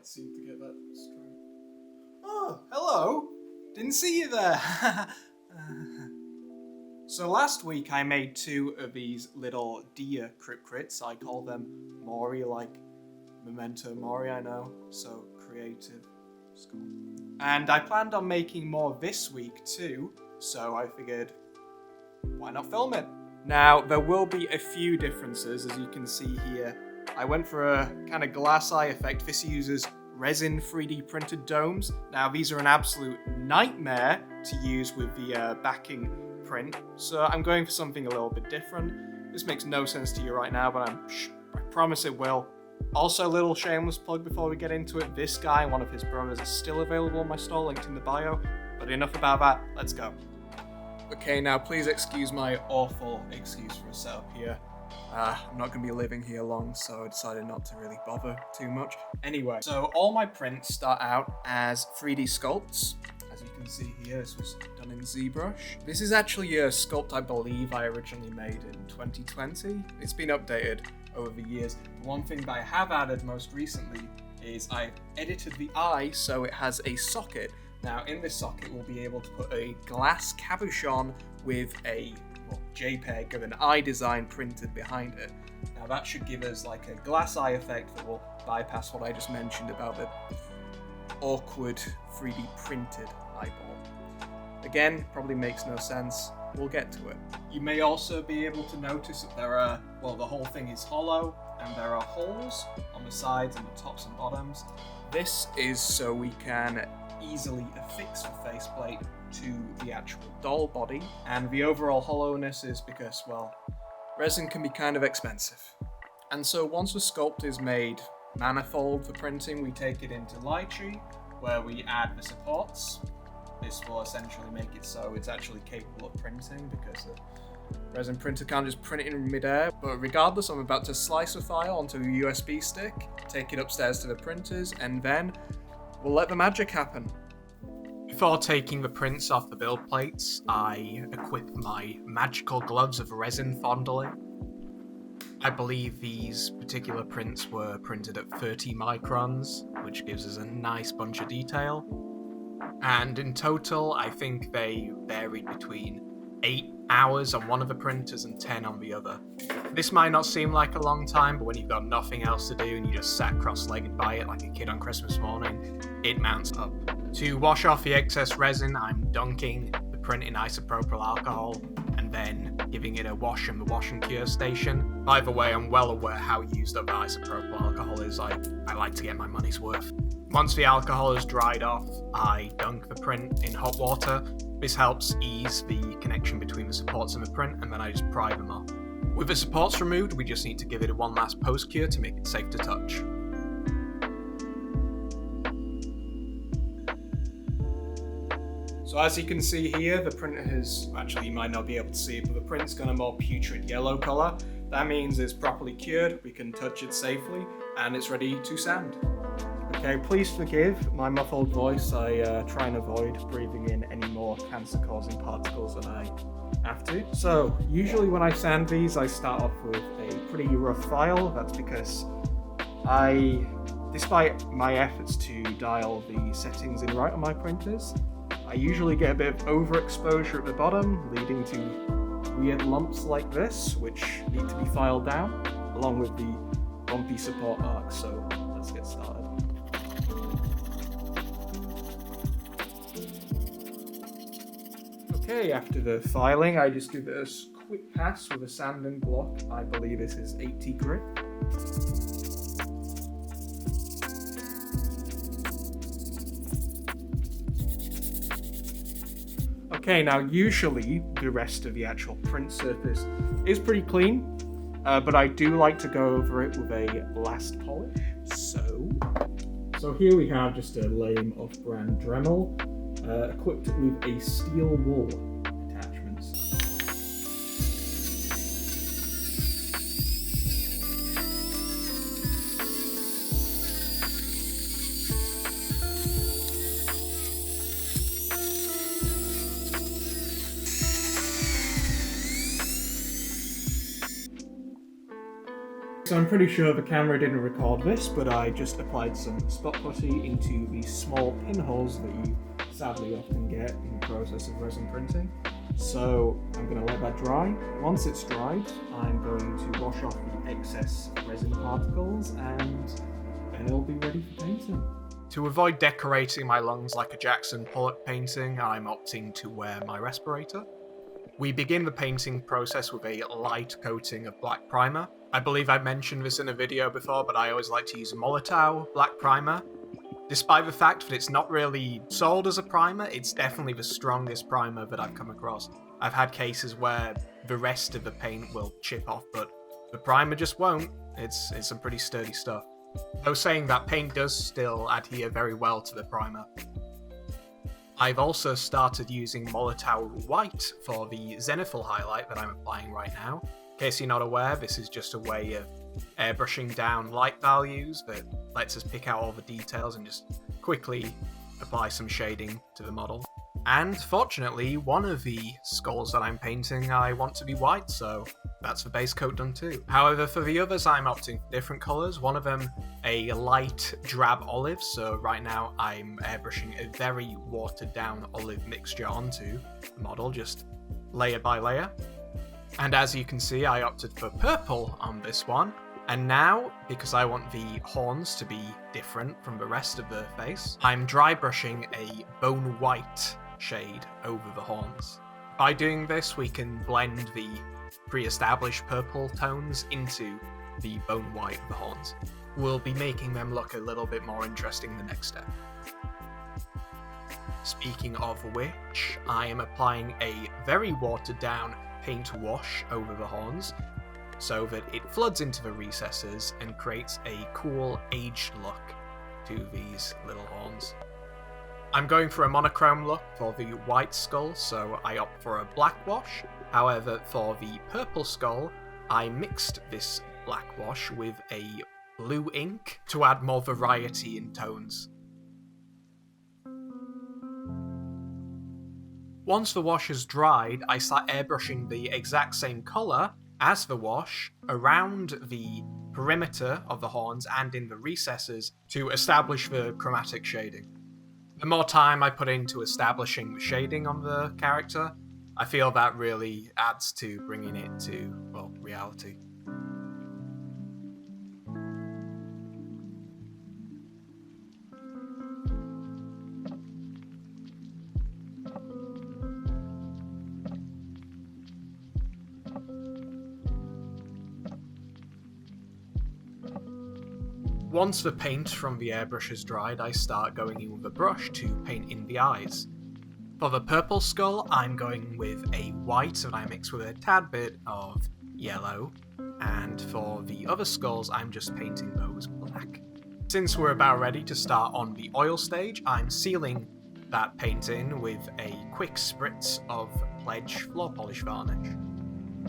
might seem to get that straight. Oh, hello! Didn't see you there! So last week I made 2 of these little deer crits. I call them Mori, like Memento Mori, I know. So creative. And I planned on making more this week too, so I figured, why not film it? Now, there will be a few differences, as you can see here. I went for a kind of glass eye effect. This uses resin 3D printed domes. Now, these are an absolute nightmare to use with the backing print, so I'm going for something a little bit different. This makes no sense to you right now, but I promise it will. Also, a little shameless plug before we get into it. This guy and one of his brothers are still available in my store, linked in the bio. But enough about that, let's go. Okay, now please excuse my awful excuse for a setup here. I'm not going to be living here long, so I decided not to really bother too much. Anyway, so all my prints start out as 3D sculpts. As you can see here, this was done in ZBrush. This is actually a sculpt I believe I originally made in 2020. It's been updated over the years. The one thing that I have added most recently is I've edited the eye so it has a socket. Now in this socket we'll be able to put a glass cabochon with a JPEG of an eye design printed behind it. Now that should give us like a glass eye effect that will bypass what I just mentioned about the awkward 3D printed eyeball. Again, probably makes no sense. We'll get to it. You may also be able to notice that there are, well, the whole thing is hollow and there are holes on the sides and the tops and bottoms. This is so we can easily affix the faceplate to the actual doll body, and the overall hollowness is because, well, resin can be kind of expensive. And so once the sculpt is made manifold for printing, we take it into Lychee, where we add the supports. This will essentially make it so it's actually capable of printing, because the resin printer can't just print it in midair. But regardless, I'm about to slice a file onto a USB stick, take it upstairs to the printers, and then we'll let the magic happen. Before taking the prints off the build plates, I equip my magical gloves of resin fondling. I believe these particular prints were printed at 30 microns, which gives us a nice bunch of detail. And in total, I think they varied between 8 hours on one of the printers and 10 on the other. This might not seem like a long time, but when you've got nothing else to do and you just sat cross-legged by it like a kid on Christmas morning, it mounts up. To wash off the excess resin, I'm dunking the print in isopropyl alcohol and then giving it a wash in the wash and cure station. By the way, I'm well aware how used up isopropyl alcohol is. I like to get my money's worth. Once the alcohol is dried off, I dunk the print in hot water. This helps ease the connection between the supports and the print, and then I just pry them off. With the supports removed, we just need to give it one last post-cure to make it safe to touch. So as you can see here, the printer has, actually you might not be able to see it, but the print's got a more putrid yellow colour. That means it's properly cured, we can touch it safely, and it's ready to sand. Okay, please forgive my muffled voice. I try and avoid breathing in any more cancer-causing particles than I have to. So, usually when I sand these, I start off with a pretty rough file. That's because despite my efforts to dial the settings in right on my printers, I usually get a bit of overexposure at the bottom, leading to weird lumps like this, which need to be filed down, along with the bumpy support arcs. So, let's get started. Okay, after the filing, I just give it a quick pass with a sanding block. I believe this is 80 grit. Okay, now usually the rest of the actual print surface is pretty clean, but I do like to go over it with a last polish. So here we have just a lame off-brand Dremel, equipped with a steel wool attachments. So I'm pretty sure the camera didn't record this, but I just applied some spot putty into the small pinholes that you sadly often get in the process of resin printing. So I'm going to let that dry. Once it's dried, I'm going to wash off the excess resin particles and then it'll be ready for painting. To avoid decorating my lungs like a Jackson Pollock painting, I'm opting to wear my respirator. We begin the painting process with a light coating of black primer. I believe I mentioned this in a video before, but I always like to use Molotow black primer. Despite the fact that it's not really sold as a primer, it's definitely the strongest primer that I've come across. I've had cases where the rest of the paint will chip off, but the primer just won't. It's some pretty sturdy stuff. Though saying that, paint does still adhere very well to the primer. I've also started using Molotow White for the zenithal highlight that I'm applying right now. In case you're not aware, this is just a way of airbrushing down light values that lets us pick out all the details and just quickly apply some shading to the model. And fortunately, one of the skulls that I'm painting I want to be white, so that's the base coat done too. However, for the others I'm opting for different colours, one of them a light drab olive, so right now I'm airbrushing a very watered down olive mixture onto the model, just layer by layer. And as you can see, I opted for purple on this one. And now, because I want the horns to be different from the rest of the face, I'm dry brushing a bone white shade over the horns. By doing this, we can blend the pre-established purple tones into the bone white of the horns. We'll be making them look a little bit more interesting the next step. Speaking of which, I am applying a very watered down paint wash over the horns so that it floods into the recesses and creates a cool aged look to these little horns. I'm going for a monochrome look for the white skull, so I opt for a black wash. However, for the purple skull, I mixed this black wash with a blue ink to add more variety in tones. Once the wash has dried, I start airbrushing the exact same colour as the wash around the perimeter of the horns and in the recesses to establish the chromatic shading. The more time I put into establishing the shading on the character, I feel that really adds to bringing it to, well, reality. Once the paint from the airbrush has dried, I start going in with a brush to paint in the eyes. For the purple skull, I'm going with a white that I mix with a tad bit of yellow, and for the other skulls, I'm just painting those black. Since we're about ready to start on the oil stage, I'm sealing that paint in with a quick spritz of Pledge floor polish varnish.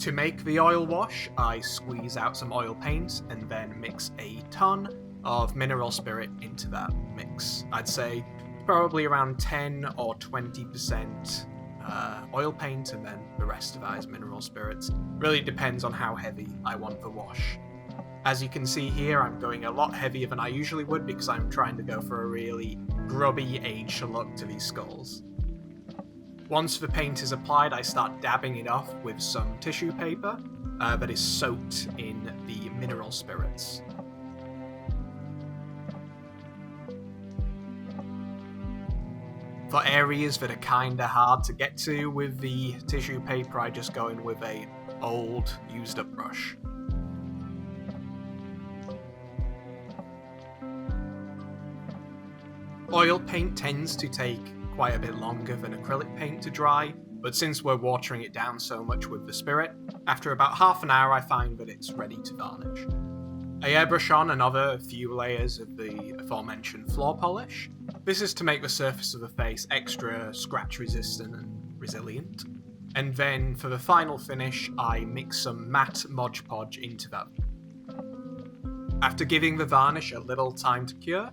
To make the oil wash, I squeeze out some oil paint and then mix a ton of mineral spirit into that mix. I'd say probably around 10 or 20% oil paint, and then the rest of that is mineral spirits. Really depends on how heavy I want the wash. As you can see here, I'm going a lot heavier than I usually would because I'm trying to go for a really grubby aged look to these skulls. Once the paint is applied, I start dabbing it off with some tissue paper that is soaked in the mineral spirits. For areas that are kinda hard to get to with the tissue paper, I just go in with a old used up brush. Oil paint tends to take quite a bit longer than acrylic paint to dry, but since we're watering it down so much with the spirit, after about half an hour I find that it's ready to varnish. I airbrush on another few layers of the aforementioned floor polish. This is to make the surface of the face extra scratch resistant and resilient. And then for the final finish, I mix some matte Mod Podge into that. After giving the varnish a little time to cure,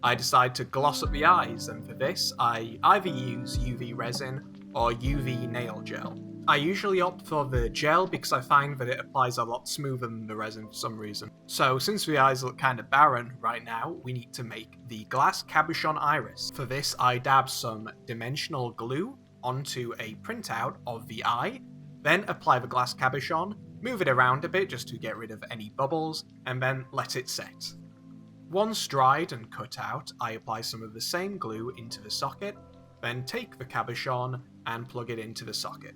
I decide to gloss up the eyes, and for this I either use UV resin or UV nail gel. I usually opt for the gel because I find that it applies a lot smoother than the resin for some reason. So since the eyes look kind of barren right now, we need to make the glass cabochon iris. For this, I dab some dimensional glue onto a printout of the eye, then apply the glass cabochon, move it around a bit just to get rid of any bubbles, and then let it set. Once dried and cut out, I apply some of the same glue into the socket, then take the cabochon and plug it into the socket.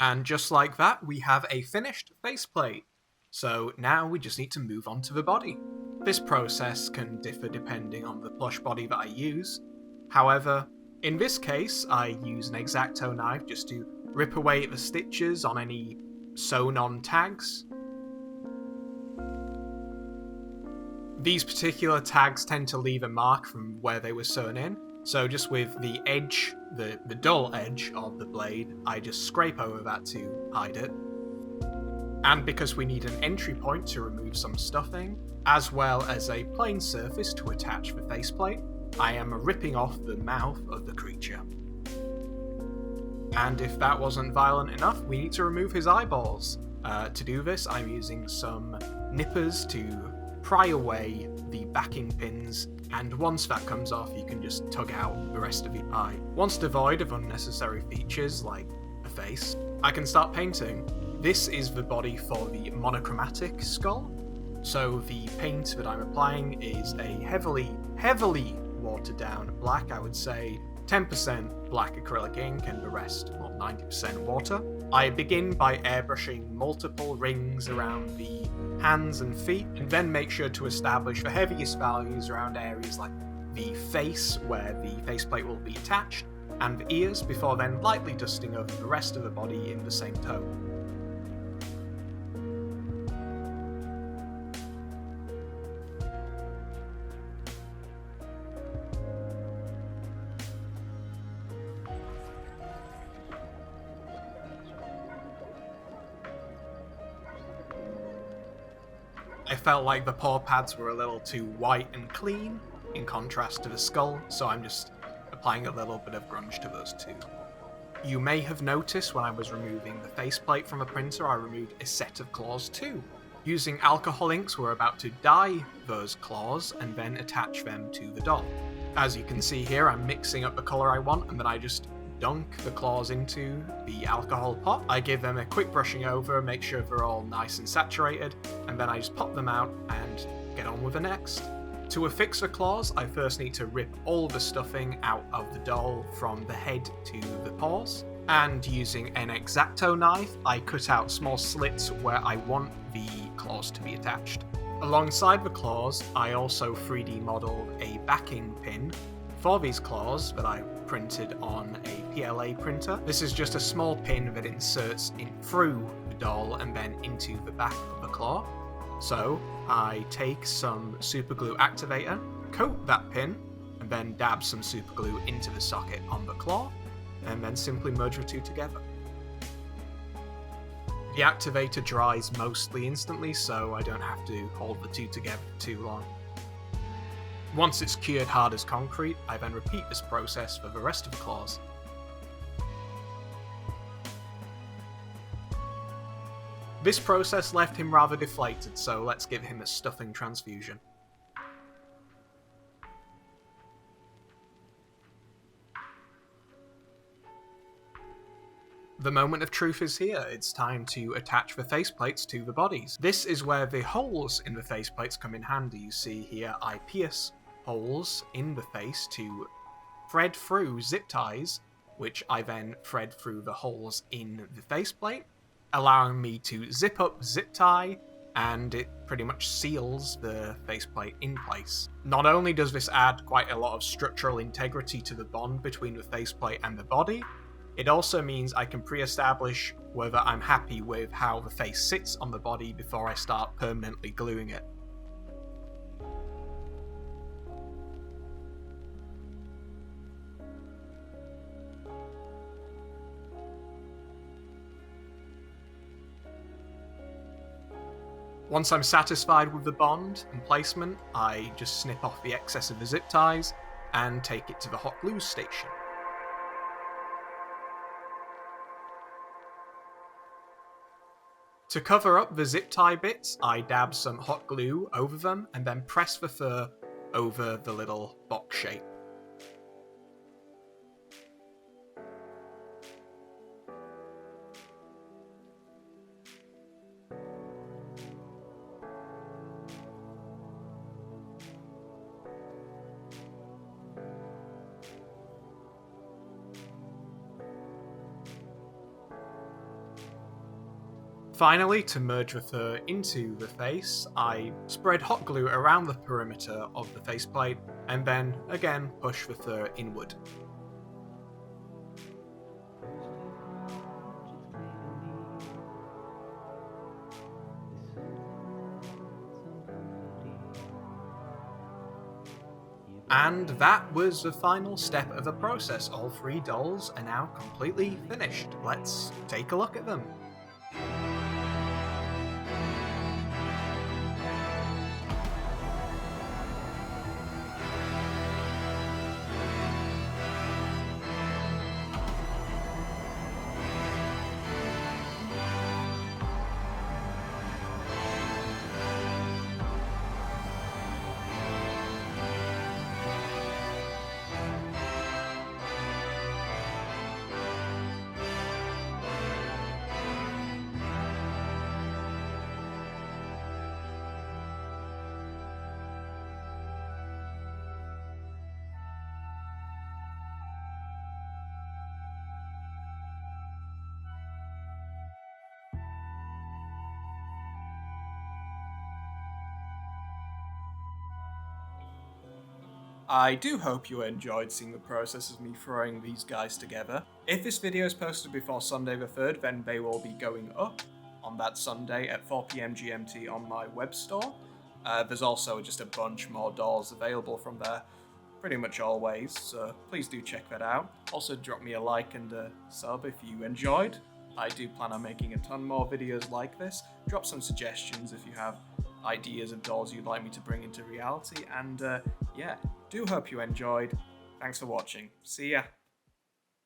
And just like that, we have a finished faceplate. So now we just need to move on to the body. This process can differ depending on the plush body that I use. However, in this case, I use an X-Acto knife just to rip away the stitches on any sewn-on tags. These particular tags tend to leave a mark from where they were sewn in, so just with the edge, the dull edge of the blade, I just scrape over that to hide it. And because we need an entry point to remove some stuffing, as well as a plain surface to attach the faceplate, I am ripping off the mouth of the creature. And if that wasn't violent enough, we need to remove his eyeballs. To do this, I'm using some nippers to pry away the backing pins, and once that comes off, you can just tug out the rest of the eye. Once devoid of unnecessary features like a face, I can start painting. This is the body for the monochromatic skull. So the paint that I'm applying is a heavily watered down black, I would say 10% black acrylic ink and the rest, 90% water. I begin by airbrushing multiple rings around the hands and feet, and then make sure to establish the heaviest values around areas like the face, where the faceplate will be attached, and the ears, before then lightly dusting over the rest of the body in the same tone. I felt like the paw pads were a little too white and clean, in contrast to the skull, so I'm just applying a little bit of grunge to those two. You may have noticed when I was removing the faceplate from the printer, I removed a set of claws too. Using alcohol inks, we're about to dye those claws and then attach them to the doll. As you can see here, I'm mixing up the colour I want, and then I just dunk the claws into the alcohol pot. I give them a quick brushing over, make sure they're all nice and saturated, and then I just pop them out and get on with the next. To affix the claws, I first need to rip all the stuffing out of the doll from the head to the paws, and using an X-Acto knife, I cut out small slits where I want the claws to be attached. Alongside the claws, I also 3D modeled a backing pin for these claws that I printed on a PLA printer. This is just a small pin that inserts in through the doll and then into the back of the claw. So I take some superglue activator, coat that pin, and then dab some superglue into the socket on the claw, and then simply merge the two together. The activator dries mostly instantly, so I don't have to hold the two together for too long. Once it's cured hard as concrete, I then repeat this process for the rest of the claws. This process left him rather deflated, so let's give him a stuffing transfusion. The moment of truth is here. It's time to attach the faceplates to the bodies. This is where the holes in the faceplates come in handy. You see here I pierce holes in the face to thread through zip ties, which I then thread through the holes in the faceplate, allowing me to zip up zip tie, and it pretty much seals the faceplate in place. Not only does this add quite a lot of structural integrity to the bond between the faceplate and the body, it also means I can pre-establish whether I'm happy with how the face sits on the body before I start permanently gluing it. Once I'm satisfied with the bond and placement, I just snip off the excess of the zip ties, and take it to the hot glue station. To cover up the zip tie bits, I dab some hot glue over them and then press the fur over the little box shape. Finally, to merge the fur into the face, I spread hot glue around the perimeter of the faceplate and then again push the fur inward. And that was the final step of the process. All 3 dolls are now completely finished. Let's take a look at them. I do hope you enjoyed seeing the process of me throwing these guys together. If this video is posted before Sunday the 3rd, then they will be going up on that Sunday at 4 PM GMT on my web store. There's also just a bunch more dolls available from there, pretty much always, so please do check that out. Also drop me a like and a sub if you enjoyed. I do plan on making a ton more videos like this. Drop some suggestions if you have ideas of dolls you'd like me to bring into reality, and yeah, do hope you enjoyed. Thanks for watching. See ya.